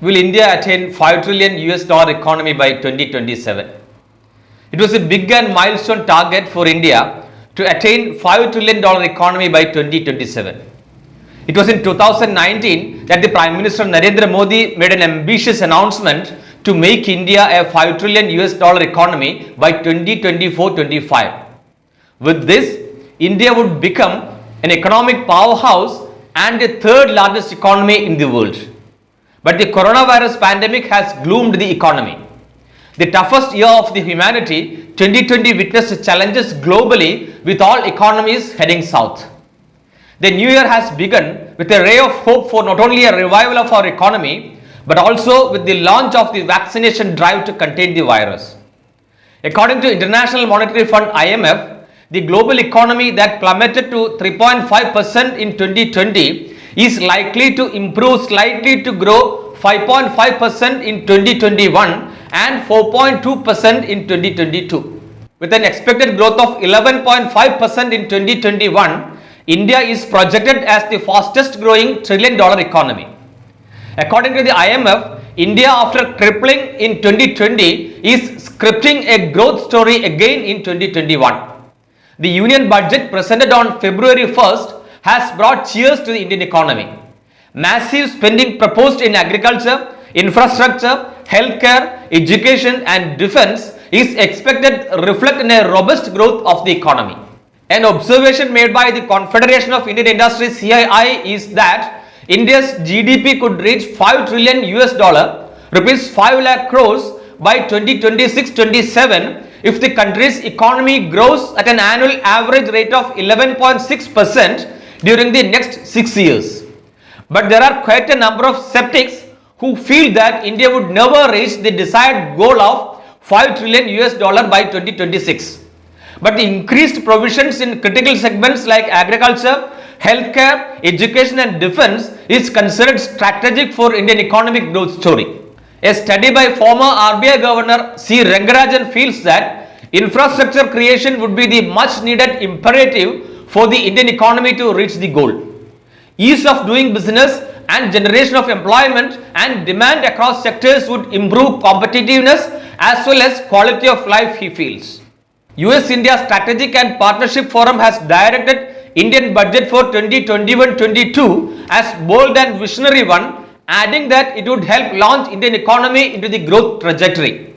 Will India attain 5 trillion US dollar economy by 2027? It was a big and milestone target for India to attain $5 trillion economy by 2027. It was in 2019 that the Prime Minister Narendra Modi made an ambitious announcement to make India a 5 trillion US dollar economy by 2024-25. With this, India would become an economic powerhouse and the third largest economy in the world. But the coronavirus pandemic has gloomed the economy. The toughest year of the humanity, 2020 witnessed challenges globally with all economies heading south. The new year has begun with a ray of hope for not only a revival of our economy, but also with the launch of the vaccination drive to contain the virus. According to International Monetary Fund (IMF), the global economy that plummeted to 3.5% in 2020 is likely to improve slightly to grow 5.5% in 2021 and 4.2% in 2022. With an expected growth of 11.5% in 2021, India is projected as the fastest growing trillion-dollar economy. According to the IMF, India, after crippling in 2020, is scripting a growth story again in 2021. The Union Budget presented on February 1st has brought cheers to the Indian economy. Massive spending proposed in agriculture, infrastructure, healthcare, education and defense is expected to reflect in a robust growth of the economy. An observation made by the Confederation of Indian Industries (CII) is that India's GDP could reach 5 trillion US dollar, rupees 5 lakh crores by 2026-27 if the country's economy grows at an annual average rate of 11.6% during the next 6 years. But there are quite a number of skeptics who feel that India would never reach the desired goal of 5 trillion US dollar by 2026. But the increased provisions in critical segments like agriculture, healthcare, education and defense is considered strategic for Indian economic growth story. A study by former RBI Governor C. Rangarajan feels that infrastructure creation would be the much needed imperative for the Indian economy to reach the goal. Ease of doing business and generation of employment and demand across sectors would improve competitiveness as well as quality of life, he feels. US-India Strategic and Partnership Forum has directed Indian budget for 2021-22 as bold and visionary one, adding that it would help launch Indian economy into the growth trajectory.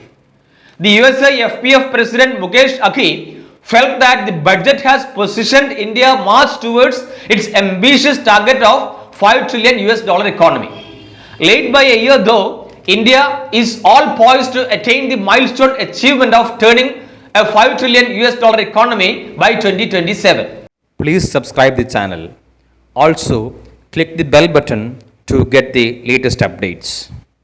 The USA FPF President Mukesh Akhi felt that the budget has positioned India march towards its ambitious target of 5 trillion US dollar economy. Late by a year though, India is all poised to attain the milestone achievement of turning a 5 trillion US dollar economy by 2027. Please subscribe the channel. Also, click the bell button to get the latest updates.